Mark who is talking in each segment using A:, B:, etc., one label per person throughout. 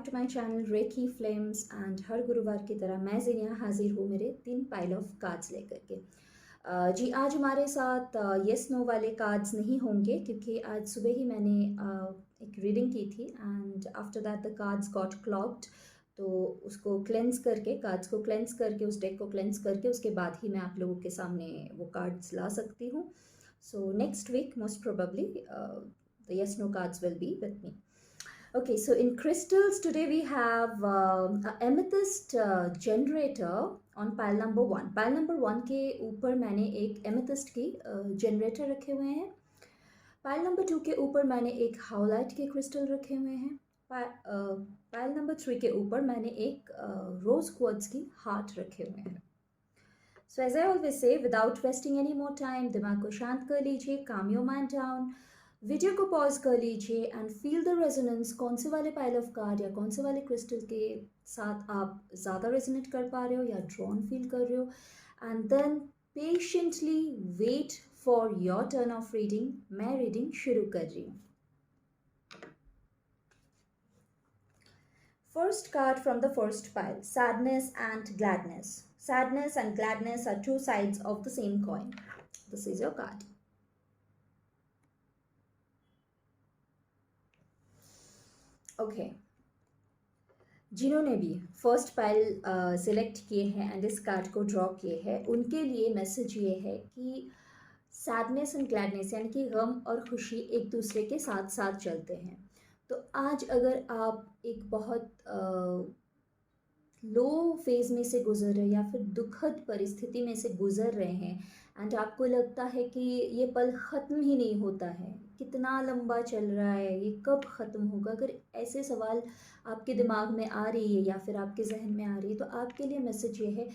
A: To my channel Reiki flames and हर गुरुवार की तरह मैं जिनिया हाजिर हूँ मेरे 3 पाइल ऑफ कार्ड्स लेकर के। जी आज हमारे साथ यस नो वाले कार्ड्स नहीं होंगे क्योंकि आज सुबह ही मैंने एक रीडिंग की थी and after that the cards got clogged. तो उसको क्लेंस करके कार्ड्स को क्लेंस करके उस डेक को क्लेंस करके उसके बाद ही मैं आप लोगों के सामने वो कार्ड्स ला सकती हूँ। So next week most probably the yes no cards will be with me. Okay, so in crystals today we have a amethyst generator on pile number 1. Pile number 1 के ऊपर मैंने एक amethyst की generator रखे हुए हैं। पाइल नंबर 2 के ऊपर मैंने एक हाउलाइट के क्रिस्टल रखे हुए हैं। पाइल नंबर 3 के ऊपर मैंने एक रोज क्वार्ट्ज की हार्ट रखे हुए हैं। So as I always say without wasting any more time दिमाग को शांत कर लीजिए, calm your mind down, video को पॉज कर लीजिए एंड फील द रेजोनेंस। कौन से वाले पाइल ऑफ कार्ड या कौन से वाले क्रिस्टल के साथ आप ज़्यादा रेजोनेट कर पा रहे हो या ड्रॉन फील कर रहे हो, and then patiently wait for your turn of reading. मैं रीडिंग शुरू कर रही हूँ। First card from the first pile, sadness and gladness. Sadness and gladness are two sides of the same coin. This is your card. Okay. जिन्होंने भी first pile select किए हैं and इस कार्ड को ड्रॉ किए हैं उनके लिए मैसेज ये है कि सैडनेस एंड ग्लैडनेस यानी कि गम और खुशी एक दूसरे के साथ साथ चलते हैं। तो आज अगर आप एक बहुत लो फेज़ में से गुजर रहे या फिर दुखद परिस्थिति में से गुजर रहे हैं एंड आपको लगता है कि ये पल ख़त्म ही नहीं होता है, कितना लंबा चल रहा है, ये कब ख़त्म होगा, अगर ऐसे सवाल आपके दिमाग में आ रही है या फिर आपके जहन में आ रही है तो आपके लिए मैसेज ये है,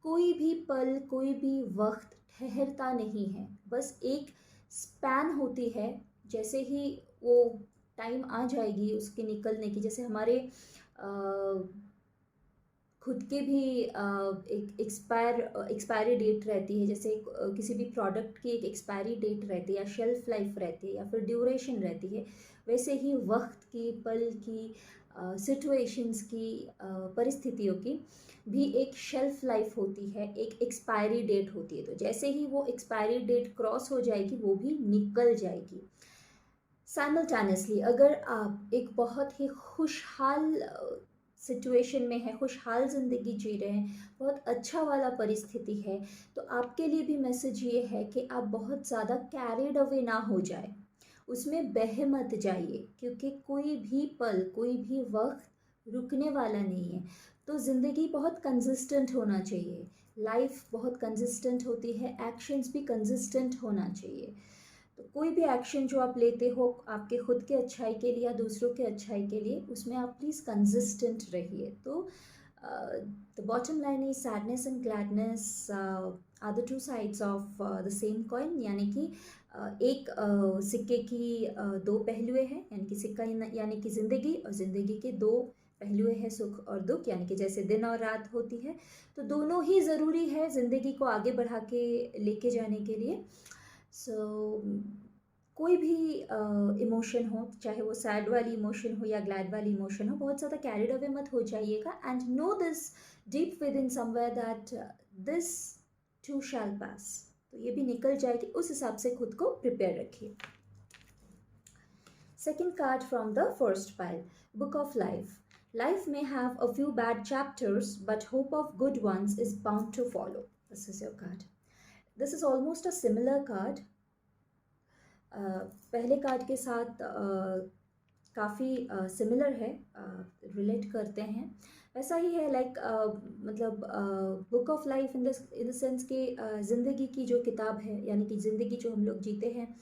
A: कोई भी पल कोई भी वक्त ठहरता नहीं है, बस एक स्पैन होती है। जैसे ही वो टाइम आ जाएगी उसके निकलने की, जैसे हमारे खुद के भी एक एक्सपायरी डेट रहती है, जैसे किसी भी प्रोडक्ट की एक एक्सपायरी डेट रहती है या शेल्फ लाइफ रहती है या फिर ड्यूरेशन रहती है, वैसे ही वक्त की, पल की, सिचुएशंस की, परिस्थितियों की भी एक शेल्फ लाइफ होती है, एक एक्सपायरी डेट होती है। तो जैसे ही वो एक्सपायरी डेट क्रॉस हो जाएगी वो भी निकल जाएगी। साइमल्टेनियसली अगर आप एक बहुत ही खुशहाल सिचुएशन में है, खुशहाल ज़िंदगी जी रहे हैं, बहुत अच्छा वाला परिस्थिति है, तो आपके लिए भी मैसेज ये है कि आप बहुत ज़्यादा कैरिड अवे ना हो जाए, उसमें बह मत जाइए, क्योंकि कोई भी पल कोई भी वक्त रुकने वाला नहीं है। तो ज़िंदगी बहुत कंसिस्टेंट होना चाहिए, लाइफ बहुत कंसिस्टेंट होती है, एक्शंस भी कंसिस्टेंट होना चाहिए। तो कोई भी एक्शन जो आप लेते हो आपके खुद के अच्छाई के लिए या दूसरों के अच्छाई के लिए, उसमें आप प्लीज़ कंसिस्टेंट रहिए। तो the bottom line is sadness and gladness are the two sides of the same coin, यानी कि एक सिक्के की दो पहलुएं हैं, यानी कि सिक्का यानी कि ज़िंदगी, और ज़िंदगी के दो पहलुएं हैं, सुख और दुख, यानी कि जैसे दिन और रात होती है। तो दोनों ही ज़रूरी है ज़िंदगी को आगे बढ़ा के लेके जाने के लिए। सो कोई भी इमोशन हो, चाहे वो सैड वाली इमोशन हो या ग्लैड वाली इमोशन हो, बहुत ज़्यादा कैरिड अवे मत हो जाइएगा and know this deep within somewhere that this too shall pass. तो ये भी निकल जाएगी, उस हिसाब से खुद को प्रिपेयर रखिए। Second card from the first pile, book of life. Life may have a few bad chapters, but hope of good ones is bound to follow. This is your card. This is almost a similar card. पहले card के साथ काफ़ी similar है, relate करते हैं, वैसा ही है। Like मतलब book of life in the sense कि ज़िंदगी की जो किताब है, यानी कि ज़िंदगी जो हम लोग जीते हैं,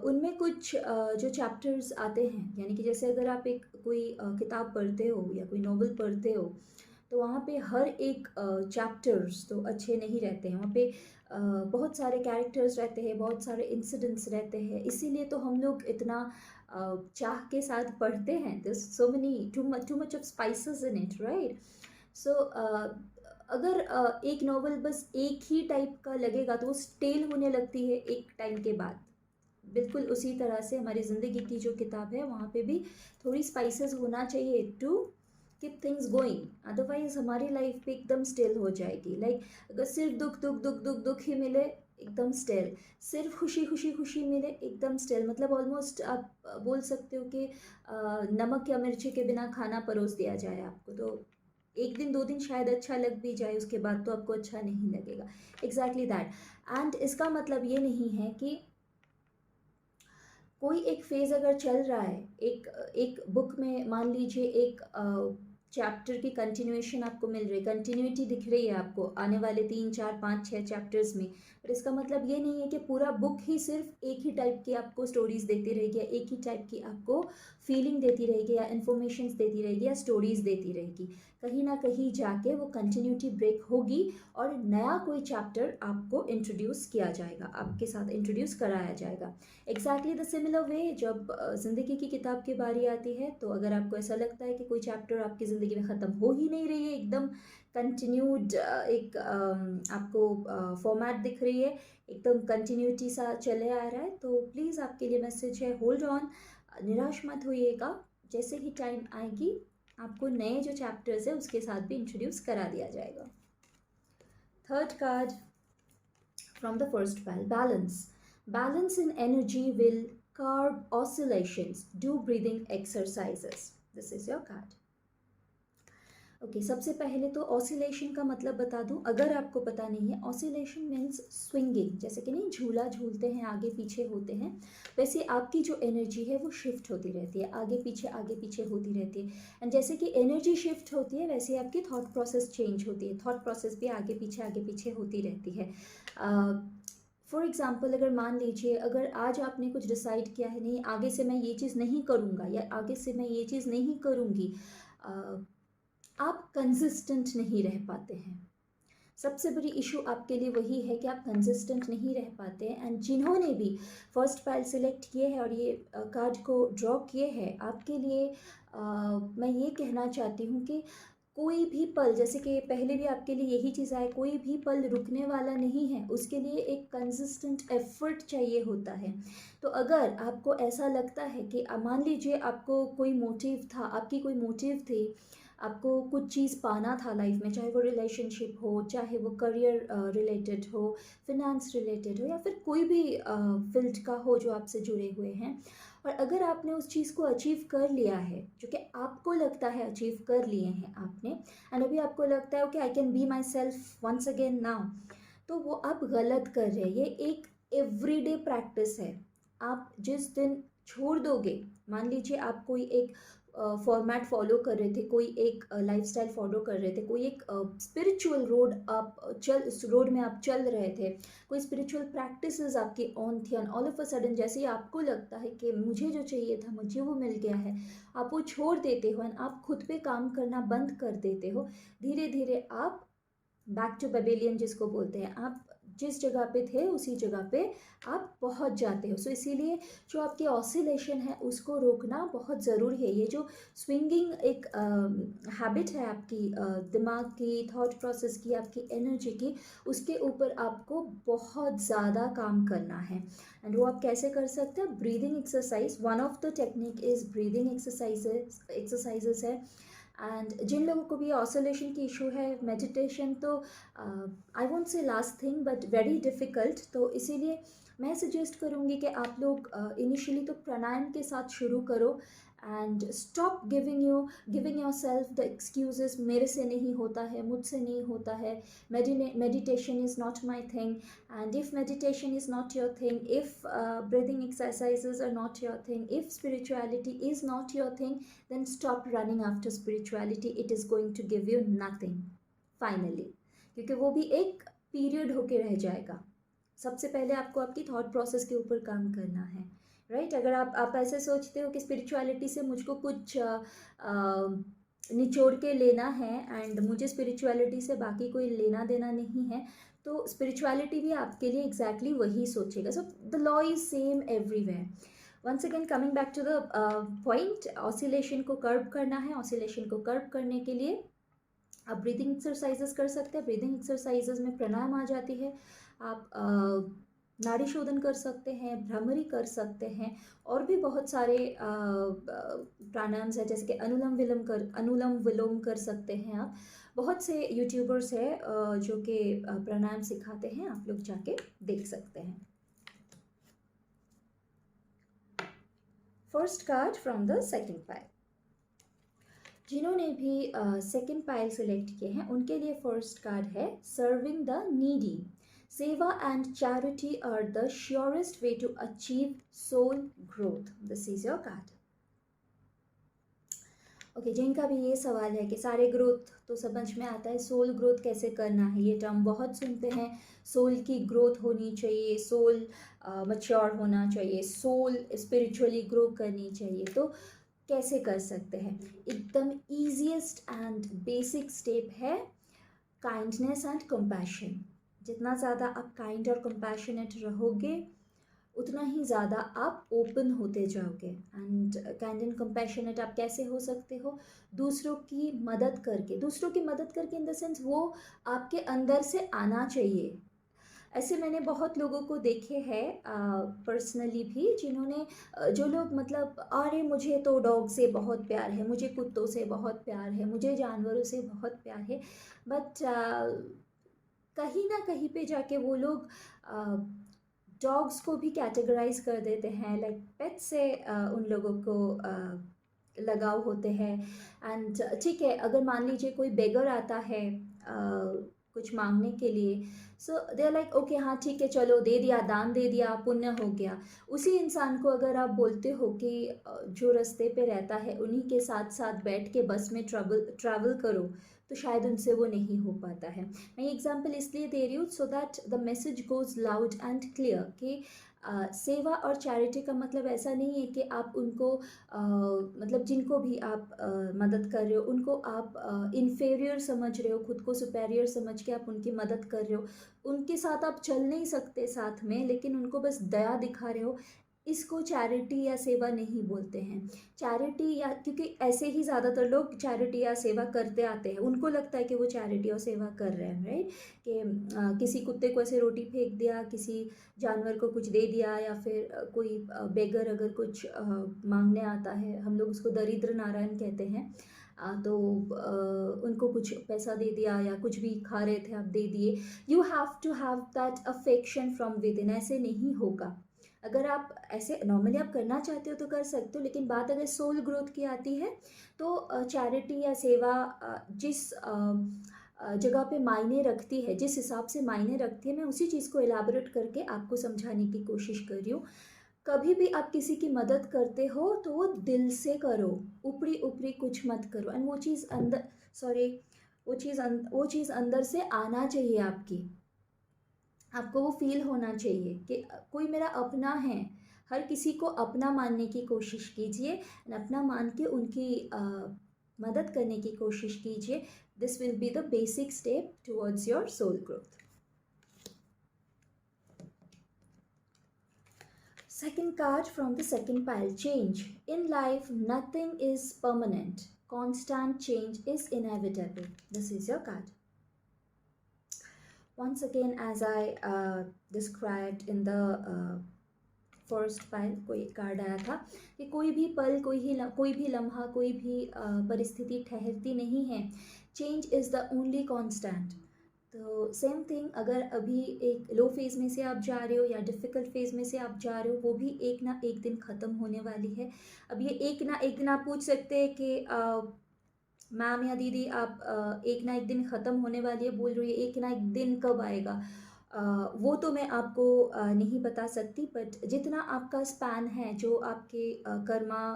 A: उनमें कुछ जो चैप्टर्स आते हैं, यानी कि जैसे अगर आप एक कोई किताब पढ़ते हो या कोई नॉवल पढ़ते हो तो वहाँ पे हर एक चैप्टर्स तो अच्छे नहीं रहते हैं, वहाँ पे बहुत सारे कैरेक्टर्स रहते हैं, बहुत सारे इंसिडेंट्स रहते हैं, इसीलिए तो हम लोग इतना चाह के साथ पढ़ते हैं। This so many too much of spices in it, right? So अगर एक नॉवल बस एक ही टाइप का लगेगा तो वो स्टेल होने लगती है एक टाइम के बाद, बिल्कुल उसी तरह से हमारी ज़िंदगी की जो किताब है वहाँ पे भी थोड़ी स्पाइसेस होना चाहिए to keep things going. Otherwise हमारी लाइफ भी एकदम स्टिल हो जाएगी। लाइक अगर सिर्फ दुख दुख दुख दुख दुख ही मिले, एकदम स्टिल। सिर्फ खुशी खुशी खुशी मिले, एकदम स्टिल। मतलब ऑलमोस्ट आप बोल सकते हो कि नमक या मिर्ची के बिना खाना परोस दिया जाए आपको, तो एक दिन 2 दिन शायद अच्छा लग भी जाए, उसके बाद तो आपको अच्छा नहीं लगेगा। Exactly that. एंड इसका मतलब ये नहीं है कि कोई एक फेज अगर चल रहा है, एक एक बुक में मान लीजिए एक चैप्टर की कंटिन्यूएशन आपको मिल रही है, कंटिन्यूटी दिख रही है आपको आने वाले 3 4 5 6 चैप्टर्स में, पर इसका मतलब ये नहीं है कि पूरा बुक ही सिर्फ एक ही टाइप की आपको स्टोरीज देती रहेगी, या एक ही टाइप की आपको फीलिंग देती रहेगी, या इन्फॉर्मेशन देती रहेगी, या स्टोरीज देती रहेगी। कहीं ना कहीं जाके वो कंटिन्यूटी ब्रेक होगी और नया कोई चैप्टर आपको इंट्रोड्यूस किया जाएगा, आपके साथ इंट्रोड्यूस कराया जाएगा। एग्जैक्टली द सिमिलर वे जब ज़िंदगी की किताब की बारी आती है, तो अगर आपको ऐसा लगता है कि कोई चैप्टर आपकी ज़िंदगी में ख़त्म हो ही नहीं रही है, एकदम कंटिन्यूड एक आपको फॉर्मेट दिख रही है, एकदम कंटिन्यूटी सा चले आ रहा है, तो प्लीज़ आपके लिए मैसेज है, होल्ड ऑन, निराश मत होइएगा। जैसे ही टाइम आएगी आपको नए जो चैप्टर्स है उसके साथ भी इंट्रोड्यूस करा दिया जाएगा। Third card from the first pile, balance. Balance in energy will curb oscillations. Do breathing exercises. This is your card. Okay सबसे पहले तो ऑसिलेशन का मतलब बता दूं, अगर आपको पता नहीं है, ऑसिलेशन मीन्स स्विंगिंग। जैसे कि नहीं झूला झूलते हैं, आगे पीछे होते हैं, वैसे आपकी जो एनर्जी है वो शिफ्ट होती रहती है, आगे पीछे होती रहती है। एंड जैसे कि एनर्जी शिफ्ट होती है, वैसे आपकी थॉट प्रोसेस चेंज होती है, थॉट प्रोसेस भी आगे पीछे होती रहती है। फॉर एग्ज़ाम्पल अगर मान लीजिए, अगर आज आपने कुछ डिसाइड किया है, नहीं आगे से मैं ये चीज़ नहीं करूँगा, या आगे से मैं ये चीज़ नहीं करूँगी, आप कंसिस्टेंट नहीं रह पाते हैं। सबसे बड़ी इशू आपके लिए वही है कि आप कंसिस्टेंट नहीं रह पाते हैं। एंड जिन्होंने भी फर्स्ट पाइल सिलेक्ट किए हैं और ये कार्ड को ड्रॉ किए हैं, आपके लिए मैं ये कहना चाहती हूँ कि कोई भी पल, जैसे कि पहले भी आपके लिए यही चीज़ आए, कोई भी पल रुकने वाला नहीं है, उसके लिए एक कंसिस्टेंट एफर्ट चाहिए होता है। तो अगर आपको ऐसा लगता है कि मान लीजिए आपको कोई मोटिव था, आपकी कोई मोटिव थी, आपको कुछ चीज़ पाना था लाइफ में, चाहे वो रिलेशनशिप हो, चाहे वो करियर रिलेटेड हो, फिनेंस रिलेटेड हो, या फिर कोई भी फील्ड का हो जो आपसे जुड़े हुए हैं, और अगर आपने उस चीज़ को अचीव कर लिया है, जो कि आपको लगता है अचीव कर लिए हैं आपने, एंड अभी आपको लगता है कि I can be myself once again now, तो वो आप गलत कर रहे हैं। ये एक एवरीडे प्रैक्टिस है। आप जिस दिन छोड़ दोगे, मान लीजिए आप कोई एक फॉर्मेट फॉलो कर रहे थे, कोई एक लाइफस्टाइल फॉलो कर रहे थे, कोई एक स्पिरिचुअल रोड आप उस रोड में आप चल रहे थे, कोई स्पिरिचुअल प्रैक्टिसेस आपकी ऑन थी, and all of a sudden जैसे ही आपको लगता है कि मुझे जो चाहिए था मुझे वो मिल गया है, आप वो छोड़ देते हो एंड आप खुद पे काम करना बंद कर देते हो। धीरे धीरे आप बैक टू बेबेलियन जिसको बोलते हैं, आप जिस जगह पे थे उसी जगह पे आप पहुंच जाते हो। सो इसीलिए जो आपकी ऑसिलेशन है उसको रोकना बहुत ज़रूरी है। ये जो स्विंगिंग एक हैबिट है आपकी दिमाग की, थॉट प्रोसेस की, आपकी एनर्जी की, उसके ऊपर आपको बहुत ज़्यादा काम करना है। एंड वो आप कैसे कर सकते हैं? Breathing exercise, one of the technique is breathing exercises है। एंड जिन लोगों को भी ऑसोलेशन की इशू है, मेडिटेशन तो I won't say last thing but very difficult, तो इसीलिए मैं सजेस्ट करूँगी कि आप लोग इनिशियली तो प्राणायाम के साथ शुरू करो, and stop giving your self the excuses, मेरे से नहीं होता है, मुझसे नहीं होता है, meditation is not my thing. And if meditation is not your thing, if breathing exercises are not your thing, if spirituality is not your thing, then stop running after spirituality. It is going to give you nothing finally, क्योंकि वो भी एक period होके रह जाएगा। सबसे पहले आपको आपकी थॉट प्रोसेस के ऊपर काम करना है, राइट? अगर आप ऐसे सोचते हो कि स्पिरिचुअलिटी से मुझको कुछ निचोड़ के लेना है एंड मुझे स्पिरिचुअलिटी से बाकी कोई लेना देना नहीं है, तो स्पिरिचुअलिटी भी आपके लिए एग्जैक्टली वही सोचेगा। So the law is same everywhere. Once again coming back to the point, oscillation को कर्ब करना है। ऑसिलेशन को कर्ब करने के लिए आप ब्रीदिंग एक्सरसाइजेस कर सकते हैं। ब्रीदिंग एक्सरसाइजेस में प्राणायाम आ जाती है। आप नाड़ी शोधन कर सकते हैं, भ्रामरी कर सकते हैं, और भी बहुत सारे प्राणायाम्स हैं, जैसे कि अनुलोम विलोम कर सकते हैं आप। बहुत से यूट्यूबर्स हैं जो कि प्राणायाम सिखाते हैं, आप लोग जाके देख सकते हैं। First card from the second pile. जिन्होंने भी सेकंड पाइल सेलेक्ट किए हैं उनके लिए फर्स्ट कार्ड है सर्विंग द नीडी। सेवा and charity are the surest way to achieve soul growth. This is your card. Okay, जिनका भी ये सवाल है कि सारे ग्रोथ तो समझ में आता है, सोल ग्रोथ कैसे करना है, ये टर्म बहुत सुनते हैं। सोल की ग्रोथ होनी चाहिए, सोल मच्योर होना चाहिए, सोल स्पिरिचुअली ग्रो करनी चाहिए, तो कैसे कर सकते हैं? एकदम ईजीएस्ट एंड बेसिक स्टेप है काइंडनेस एंड कंपैशन। जितना ज़्यादा आप काइंड और कंपैशनेट रहोगे उतना ही ज़्यादा आप ओपन होते जाओगे। एंड काइंड एंड कंपैशनेट आप कैसे हो सकते हो? दूसरों की मदद करके। दूसरों की मदद करके इन द सेंस वो आपके अंदर से आना चाहिए। ऐसे मैंने बहुत लोगों को देखे हैं पर्सनली भी, जिन्होंने जो लोग मतलब अरे मुझे तो डॉग से बहुत प्यार है, मुझे कुत्तों से बहुत प्यार है, मुझे जानवरों से बहुत प्यार है, बट कहीं ना कहीं पे जाके वो लोग डॉग्स को भी कैटेगराइज कर देते हैं, लाइक पेट से उन लोगों को लगाव होते हैं। एंड ठीक है, अगर मान लीजिए कोई बेगर आता है कुछ मांगने के लिए, सो दे आर लाइक ओके हाँ ठीक है चलो दे दिया, दान दे दिया, पुण्य हो गया। उसी इंसान को अगर आप बोलते हो कि जो रास्ते पे रहता है उन्हीं के साथ साथ बैठ के बस में ट्रैवल करो, तो शायद उनसे वो नहीं हो पाता है। मैं ये एग्जाम्पल इसलिए दे रही हूँ so that the message goes loud and clear कि सेवा और चैरिटी का मतलब ऐसा नहीं है कि आप उनको मतलब जिनको भी आप मदद कर रहे हो उनको आप इन्फेरियर समझ रहे हो, खुद को सुपेरियर समझ के आप उनकी मदद कर रहे हो, उनके साथ आप चल नहीं सकते साथ में, लेकिन उनको बस दया दिखा रहे हो, इसको चैरिटी या सेवा नहीं बोलते हैं। चैरिटी या, क्योंकि ऐसे ही ज़्यादातर लोग चैरिटी या सेवा करते आते हैं, उनको लगता है कि वो चैरिटी और सेवा कर रहे हैं, राइट? कि किसी कुत्ते को ऐसे रोटी फेंक दिया, किसी जानवर को कुछ दे दिया, या फिर कोई बेगर अगर कुछ मांगने आता है, हम लोग उसको दरिद्र नारायण कहते हैं, तो उनको कुछ पैसा दे दिया या कुछ भी खा रहे थे आप दे दिए। You have to have that affection from within, ऐसे नहीं होगा। अगर आप ऐसे नॉर्मली आप करना चाहते हो तो कर सकते हो, लेकिन बात अगर सोल ग्रोथ की आती है तो चैरिटी या सेवा जिस जगह पे मायने रखती है, जिस हिसाब से मायने रखती है, मैं उसी चीज़ को एलाबोरेट करके आपको समझाने की कोशिश कर रही हूँ। कभी भी आप किसी की मदद करते हो तो वो दिल से करो, ऊपरी ऊपरी कुछ मत करो। एंड वो चीज़ अंदर, सॉरी, वो चीज़ अंदर से आना चाहिए आपकी, आपको वो फील होना चाहिए कि कोई मेरा अपना है। हर किसी को अपना मानने की कोशिश कीजिए, अपना मान के उनकी मदद करने की कोशिश कीजिए। This will be the basic step towards your soul growth. Second card from the second pile, change. In life, nothing is permanent. Constant change is inevitable. This is your card. Once again, as I described in the first pile, कोई card आया था कि कोई भी पल, कोई भी लम्हा, कोई भी परिस्थिति ठहरती नहीं है। Change is the only constant. तो सेम थिंग, अगर अभी एक लो फेज़ में से आप जा रहे हो या डिफ़िकल्ट फेज़ में से आप जा रहे हो, वो भी एक ना एक दिन ख़त्म होने वाली है। अब ये एक ना एक दिन आप पूछ सकते हैं कि मैम या दीदी आप एक ना एक दिन ख़त्म होने वाली है बोल रही है, एक ना एक दिन कब आएगा? वो तो मैं आपको नहीं बता सकती, बट जितना आपका स्पैन है, जो आपके कर्मा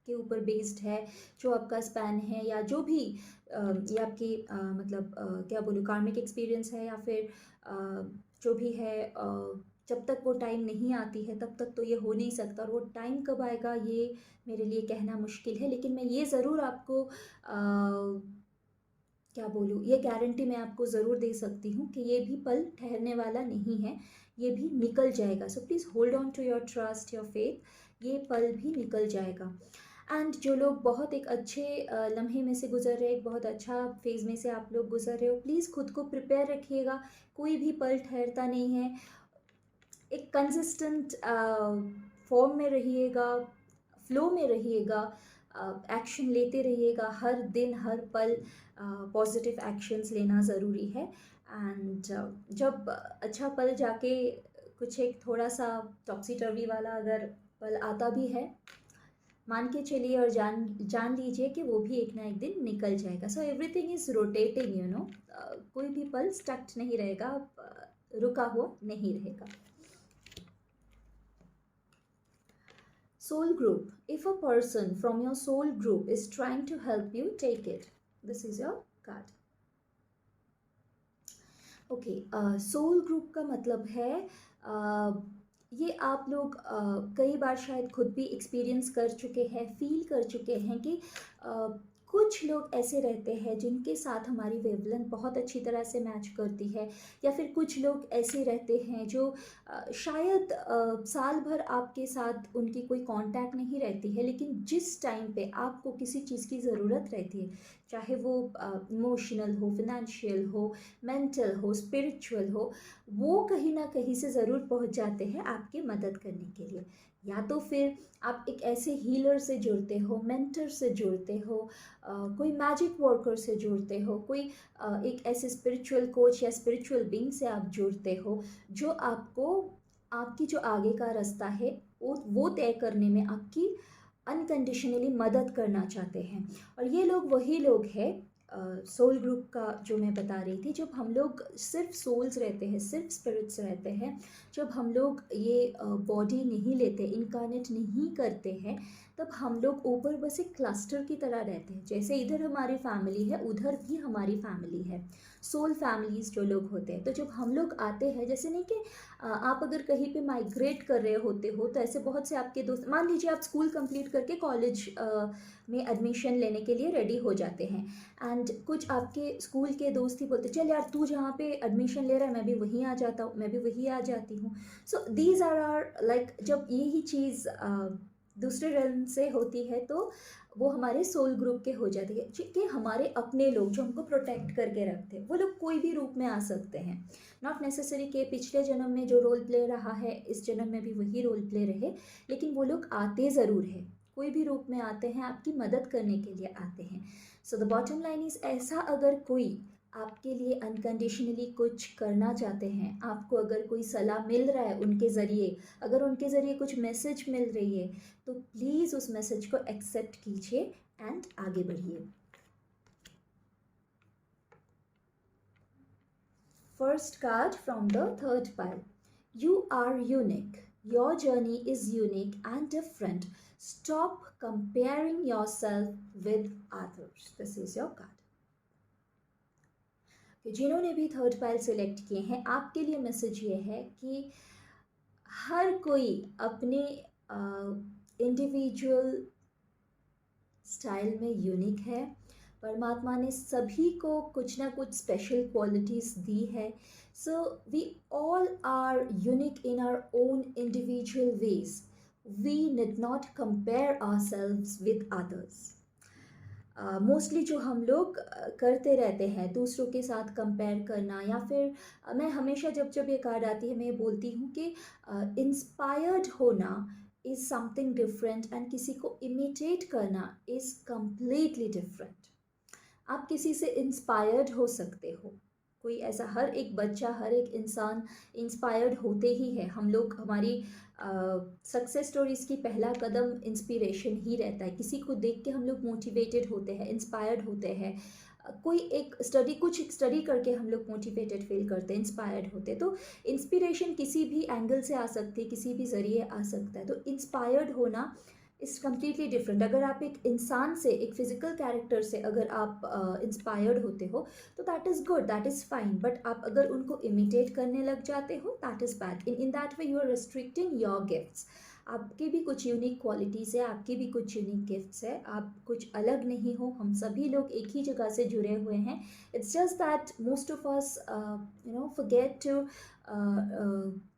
A: के ऊपर बेस्ड है, जो आपका स्पैन है, या जो भी ये आपकी मतलब क्या बोलूँ, कार्मिक एक्सपीरियंस है, या फिर जो भी है, जब तक वो टाइम नहीं आती है तब तक तो ये हो नहीं सकता। और वो टाइम कब आएगा ये मेरे लिए कहना मुश्किल है, लेकिन मैं ये ज़रूर आपको क्या बोलूँ, ये गारंटी मैं आपको ज़रूर दे सकती हूँ कि ये भी पल ठहरने वाला नहीं है, ये भी निकल जाएगा। So please hold on to your trust, your faith, ये पल भी निकल जाएगा। एंड जो लोग बहुत एक अच्छे लम्हे में से गुजर रहे हैं, एक बहुत अच्छा फेज़ में से आप लोग गुजर रहे हो, प्लीज़ खुद को प्रिपेयर रखिएगा। कोई भी पल ठहरता नहीं है। एक कंसिस्टेंट फॉर्म में रहिएगा, फ्लो में रहिएगा, एक्शन लेते रहिएगा हर दिन हर पल, पॉजिटिव एक्शंस लेना ज़रूरी है। एंड जब अच्छा पल जाके कुछ एक थोड़ा सा टॉक्सी टर्वी वाला अगर पल आता भी है, मान के चलिए और जान जान लीजिए कि वो भी एक ना एक दिन निकल जाएगा। So everything is rotating, you know, कोई भी पल स्टक नहीं रहेगा, रुका हुआ नहीं रहेगा। Soul group. If a person from your soul group is trying to help you, take it. This is your card. Okay, soul group का मतलब है ये आप लोग कई बार शायद खुद भी एक्सपीरियंस कर चुके हैं, फील कर चुके हैं कि कुछ लोग ऐसे रहते हैं जिनके साथ हमारी वेवलेंथ बहुत अच्छी तरह से मैच करती है, या फिर कुछ लोग ऐसे रहते हैं जो शायद साल भर आपके साथ उनकी कोई कांटेक्ट नहीं रहती है, लेकिन जिस टाइम पे आपको किसी चीज़ की ज़रूरत रहती है, चाहे वो इमोशनल हो, फिनेंशियल हो, मेंटल हो, स्पिरिचुअल हो, वो कहीं ना कहीं से ज़रूर पहुंच जाते हैं आपकी मदद करने के लिए। या तो फिर आप एक ऐसे हीलर से जुड़ते हो, मेंटर से जुड़ते हो, कोई मैजिक वर्कर से जुड़ते हो, कोई एक ऐसे स्पिरिचुअल कोच या स्पिरिचुअल बीइंग से आप जुड़ते हो जो आपको आपकी जो आगे का रास्ता है वो तय करने में आपकी अनकंडीशनली मदद करना चाहते हैं। और ये लोग वही लोग हैं, सोल ग्रुप का जो मैं बता रही थी, जब हम लोग सिर्फ सोल्स रहते हैं, सिर्फ स्पिरिट्स रहते हैं, जब हम लोग ये बॉडी नहीं लेते, इनकारनेट नहीं करते हैं, तब हम लोग ऊपर बस एक क्लस्टर की तरह रहते हैं। जैसे इधर हमारी फैमिली है, उधर भी हमारी फैमिली है, सोल फैमिलीज जो लोग होते हैं। तो जब हम लोग आते हैं, जैसे नहीं कि आप अगर कहीं पे माइग्रेट कर रहे होते हो, तो ऐसे बहुत से आपके दोस्त, मान लीजिए आप स्कूल कंप्लीट करके कॉलेज में एडमिशन लेने के लिए रेडी हो जाते हैं, एंड कुछ आपके स्कूल के दोस्त ही बोलते चल यार तू जहाँ पे एडमिशन ले रहा है मैं भी वहीं आ जाता हूँ, मैं भी वहीं आ जाती हूँ। सो दीज आर लाइक, जब यही चीज़ दूसरे रन से होती है तो वो हमारे सोल ग्रुप के हो जाते हैं, कि हमारे अपने लोग जो हमको प्रोटेक्ट करके रखते हैं। वो लोग कोई भी रूप में आ सकते हैं, नॉट नेसेसरी के पिछले जन्म में जो रोल प्ले रहा है इस जन्म में भी वही रोल प्ले रहे, लेकिन वो लोग आते ज़रूर है, कोई भी रूप में आते हैं, आपकी मदद करने के लिए आते हैं। So the bottom line is, ऐसा अगर कोई आपके लिए अनकंडीशनली कुछ करना चाहते हैं, आपको अगर कोई सलाह मिल रहा है उनके ज़रिए, अगर उनके ज़रिए कुछ मैसेज मिल रही है, तो प्लीज़ उस मैसेज को एक्सेप्ट कीजिए एंड आगे बढ़िए। First card from the third pile, you are unique, your journey is unique and different, stop comparing yourself with others. This is your card. कि जिन्होंने भी थर्ड पाइल सेलेक्ट किए हैं, आपके लिए मैसेज ये है कि हर कोई अपने इंडिविजुअल स्टाइल में यूनिक है। परमात्मा ने सभी को कुछ ना कुछ स्पेशल क्वालिटीज़ दी है। So we all are unique in our own individual ways. We need not compare ourselves with others. Mostly जो हम लोग करते रहते हैं दूसरों के साथ कंपेयर करना, या फिर मैं हमेशा जब जब ये कार्ड आती है मैं ये बोलती हूँ कि इंस्पायर्ड होना इज़ समथिंग डिफरेंट एंड किसी को इमिटेट करना इज़ कम्प्लीटली डिफरेंट। आप किसी से इंस्पायर्ड हो सकते हो, कोई ऐसा, हर एक बच्चा, हर एक इंसान इंस्पायर्ड होते ही है। हम लोग, हमारी सक्सेस स्टोरीज़ की पहला कदम इंस्पिरेशन ही रहता है। किसी को देख के हम लोग मोटिवेटेड होते हैं, इंस्पायर्ड होते हैं। कोई एक स्टडी, कुछ स्टडी करके हम लोग मोटिवेटेड फील करते हैं, इंस्पायर्ड होते हैं। तो इंस्पिरेशन किसी भी एंगल से आ सकती है, किसी भी ज़रिए आ सकता है। तो इंस्पायर्ड होना इज़ कम्प्लीटली डिफरेंट। अगर आप एक इंसान से, एक फिजिकल कैरेक्टर से अगर आप इंस्पायर्ड होते हो तो that is good, that is fine, but आप अगर उनको इमिटेट करने लग जाते हो that is bad. In that way you are restricting your gifts. आपकी भी कुछ यूनिक क्वालिटीज़ है, आपकी भी कुछ यूनिक गिफ्ट्स है, आप कुछ अलग नहीं हो, हम सभी लोग एक ही जगह से जुड़े हुए हैं। It's just that most of us forget to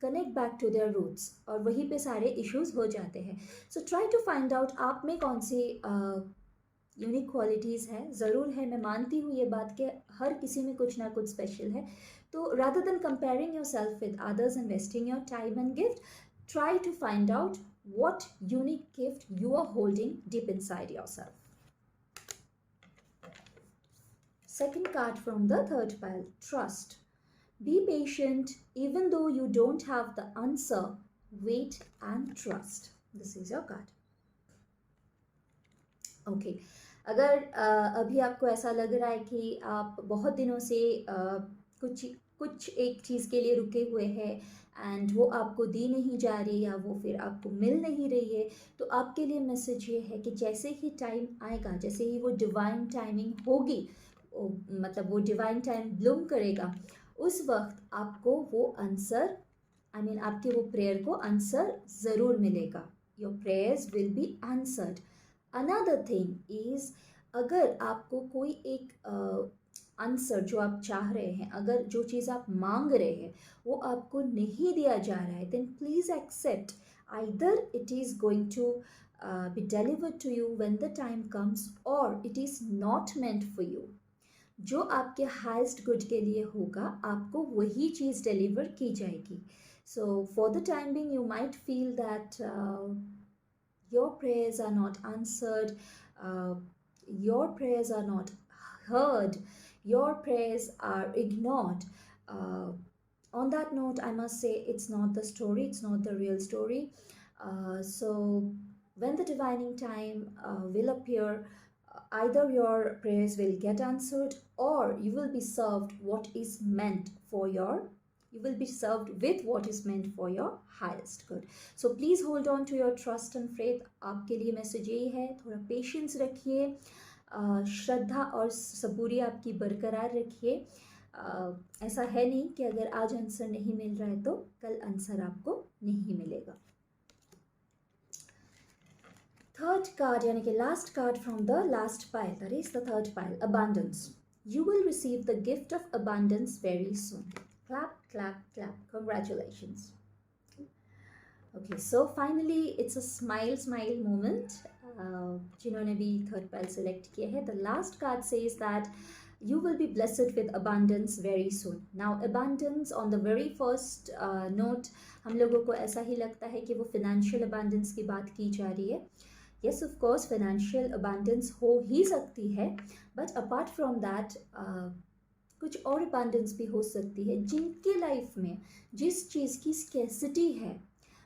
A: connect back to their roots, और वहीं पे सारे इश्यूज हो जाते हैं। So try to find out आप में कौन सी यूनिक क्वालिटीज़ हैं। ज़रूर है, मैं मानती हूँ ये बात कि हर किसी में कुछ ना कुछ स्पेशल है, तो rather than comparing yourself with others and wasting your time and gift, try to find out what unique gift you are holding deep inside yourself. Second card from the third pile, trust. Be patient even though you don't have the answer. Wait and trust. This is your card. Okay. अगर अभी आपको ऐसा लग रहा है कि आप बहुत दिनों से कुछ कुछ एक चीज़ के लिए रुके हुए हैं एंड वो आपको दी नहीं जा रही या वो फिर आपको मिल नहीं रही है, तो आपके लिए मैसेज ये है कि जैसे ही टाइम आएगा, जैसे ही वो डिवाइन टाइमिंग होगी, मतलब वो डिवाइन टाइम ब्लूम करेगा, उस वक्त आपको वो आंसर, आई मीन आपके वो प्रेयर को आंसर ज़रूर मिलेगा. Your prayers will be answered. Another thing is, अगर आपको कोई एक आंसर जो आप चाह रहे हैं, अगर जो चीज़ आप मांग रहे हैं वो आपको नहीं दिया जा रहा है, then please accept. Either it is going to be delivered to you when the time comes, or it is not meant for you. जो आपके हाईएस्ट गुड के लिए होगा, आपको वही चीज़ डिलीवर की जाएगी. So for the time being you might feel that your prayers are not answered, your prayers are not heard, your prayers are ignored. On that note, I must say it's not the story, it's not the real story. So when the divining time will appear, either your prayers will get answered or you will be served what is meant for your, you will be served with what is meant for your highest good. So please hold on to your trust and faith. आपके लिए message यही है, थोड़ा patience रखिए, श्रद्धा और सबूरी आपकी बरकरार रखिए. ऐसा है नहीं कि अगर आज आंसर नहीं मिल रहा है तो कल आंसर आपको नहीं मिलेगा. थर्ड कार्ड यानी कि last card from the last pile, that is the third pile, abundance. You will receive the gift of abundance very soon. Clap, clap, clap. Congratulations. Okay, so finally it's a smile moment. जिन्होंने भी third pile select किया है, the last card says that you will be blessed with abundance very soon. Now abundance on the very first note, हम लोगों को ऐसा ही लगता है कि वो financial abundance की बात की जा रही है. Yes, of course financial abundance हो ही सकती है, but apart from that कुछ और abundance भी हो सकती है. जिनके लाइफ में जिस चीज़ की स्कैसिटी है,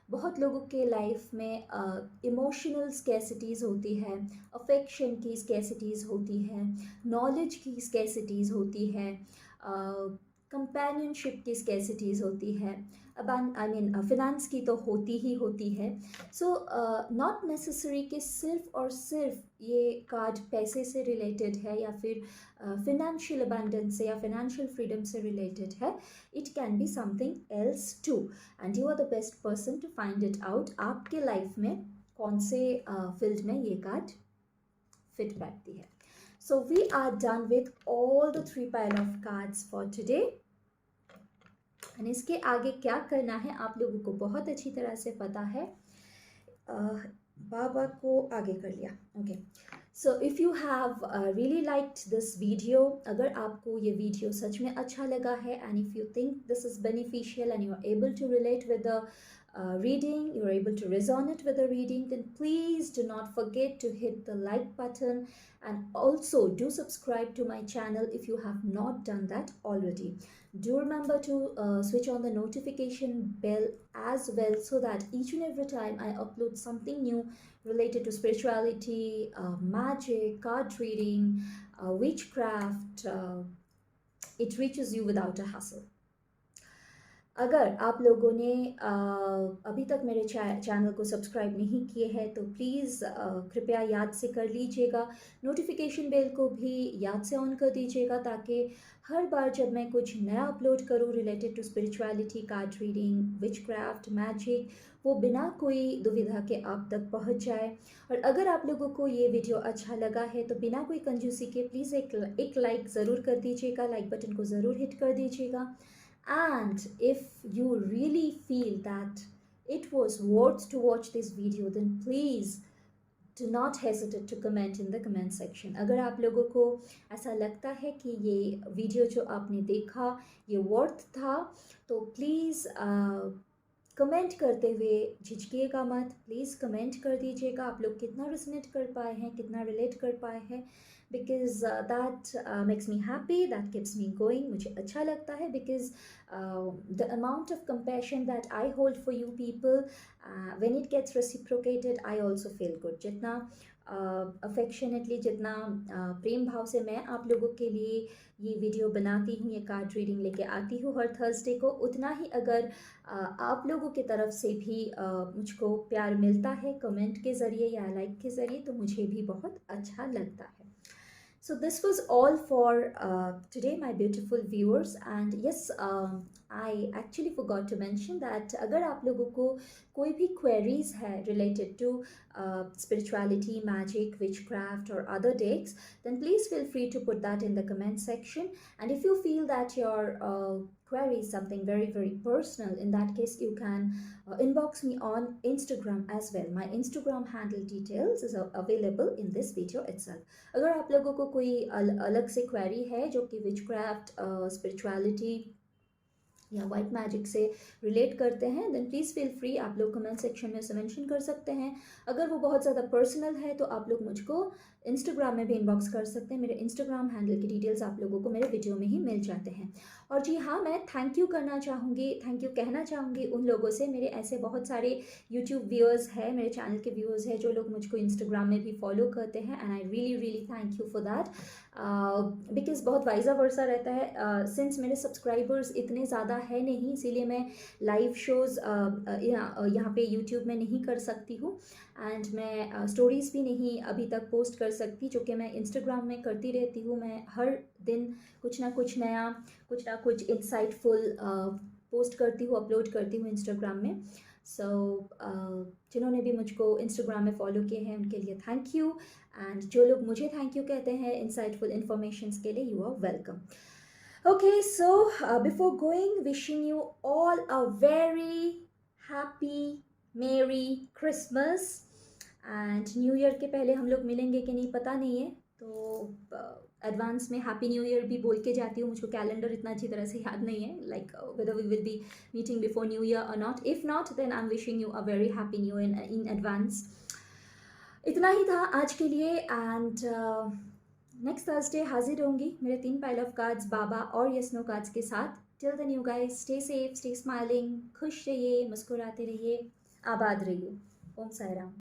A: बहुत लोगों के लाइफ में इमोशनल स्कैसिटीज़ होती है, अफेक्शन की स्कैसिटीज़ होती है, नॉलेज की स्कैसिटीज़ होती है, कंपेनियनशिप की स्कैसिटीज़ होती है, आई मीन फिनेंस की तो होती ही होती है. सो नॉट नेसेसरी कि सिर्फ और सिर्फ ये कार्ड पैसे से रिलेटेड है या फिर फिनेंशियल अबंडेंस से या फिनेंशियल फ्रीडम से रिलेटेड है. It can be something else too, and you are the best person to find it out. आपके लाइफ में कौन से फील्ड में ये कार्ड फिट बैठती है. So we are done with all the 3 pile of cards for today. And इसके आगे क्या करना है आप लोगों को बहुत अच्छी तरह से पता है. बाबा को आगे कर लिया. Okay. So if you have really liked this video, अगर आपको ये वीडियो सच में अच्छा लगा है, and if you think this is beneficial and you are able to relate with the reading, you're able to resonate with the reading, then please do not forget to hit the like button, and also do subscribe to my channel if you have not done that already. Do remember to switch on the notification bell as well, so that each and every time I upload something new related to spirituality, magic, card reading, witchcraft, it reaches you without a hassle. अगर आप लोगों ने अभी तक मेरे channel को subscribe नहीं किए हैं तो प्लीज़ कृपया याद से कर लीजिएगा. नोटिफिकेशन बेल को भी याद से ऑन कर दीजिएगा, ताकि हर बार जब मैं कुछ नया अपलोड करूँ related to spirituality, card reading, witchcraft, magic, वो बिना कोई दुविधा के आप तक पहुंच जाए. और अगर आप लोगों को ये वीडियो अच्छा लगा है तो बिना कोई कंजूसी के प्लीज़ एक लाइक ज़रूर कर दीजिएगा. लाइक बटन को ज़रूर हिट कर दीजिएगा. And if you really feel that it was worth to watch this video, then please do not hesitate to comment in the comment section. अगर आप लोगों को ऐसा लगता है कि ये वीडियो जो आपने देखा ये वर्थ था, तो प्लीज़ कमेंट करते हुए झिझकिएगा मत। प्लीज़ कमेंट कर दीजिएगा आप लोग कितना रिजनेट कर पाए हैं, कितना रिलेट कर पाए हैं, because that makes me happy, that keeps me going. मुझे अच्छा लगता है because the amount of compassion that I hold for you people, when it gets reciprocated I also feel good. जितना अफेक्शनेटली, जितना प्रेम भाव से मैं आप लोगों के लिए ये वीडियो बनाती हूँ, ये कार्ड रीडिंग लेके आती हूँ हर थर्सडे को, उतना ही अगर आप लोगों की तरफ से भी मुझको प्यार मिलता है कमेंट के ज़रिए या लाइक के ज़रिए, तो मुझे भी बहुत अच्छा लगता है। So this was all for today, my beautiful viewers. And yes, I actually forgot to mention that अगर आप लोगों को कोई भी queries है related to spirituality, magic, witchcraft or other decks, then please feel free to put that in the comment section. And if you feel that your query is something very, very personal, in that case you can inbox me on Instagram as well. My Instagram handle details is available in this video itself. अगर आप लोगों को कोई अलग से query है जो कि विचक्राफ्ट, स्पिरिचुअलिटी या वाइट मैजिक से रिलेट करते हैं, देन प्लीज़ फील फ्री, आप लोग कमेंट सेक्शन में उसे मेंशन कर सकते हैं। अगर वो बहुत ज़्यादा पर्सनल है तो आप लोग मुझको इंस्टाग्राम में भी इनबॉक्स कर सकते हैं। मेरे इंस्टाग्राम हैंडल की डिटेल्स आप लोगों को मेरे वीडियो में ही मिल जाते हैं। और जी हाँ, मैं थैंक यू करना चाहूँगी, थैंक यू कहना चाहूँगी उन लोगों से, मेरे ऐसे बहुत सारे यूट्यूब व्यूअर्स हैं, मेरे चैनल के व्यूअर्स हैं जो लोग मुझको इंस्टाग्राम में भी फॉलो करते हैं, and I really really thank you for that, because बहुत वाइज़ा वर्सा रहता है। सिंस मेरे सब्सक्राइबर्स इतने ज़्यादा है नहीं, इसीलिए मैं लाइव शोज़ यहाँ पे यूट्यूब में नहीं कर सकती हूँ, एंड मैं स्टोरीज़ भी नहीं अभी तक पोस्ट कर सकती, जो कि मैं इंस्टाग्राम में करती रहती हूँ। मैं हर दिन कुछ ना कुछ नया, कुछ ना कुछ इंसाइटफुल पोस्ट करती हूँ, अपलोड करती हूँ इंस्टाग्राम में। सो जिन्होंने भी मुझको इंस्टाग्राम में फॉलो किए हैं उनके लिए थैंक यू, एंड जो लोग मुझे थैंक यू कहते हैं इंसाइटफुल इन्फॉर्मेशंस के लिए, you are welcome. Okay, so before going, wishing you all a very happy, merry Christmas, and New Year के पहले हम लोग मिलेंगे कि नहीं पता नहीं है, तो एडवांस में हैप्पी न्यू ईयर भी बोल के जाती हूँ। मुझको कैलेंडर इतना अच्छी तरह से याद नहीं है, like whether we will be meeting before new year और not. If not, then I am wishing you a very happy new year in advance. इतना ही था आज के लिए, एंड नेक्स्ट थर्सडे हाजिर होंगी मेरे 3 पाइल ऑफ कार्ड्स बाबा और यस नो कार्ड्स के साथ। Till then you guys stay safe, stay smiling, खुश रहिए, मुस्कुराते रहिए, आबाद रहिए। ओम साई राम।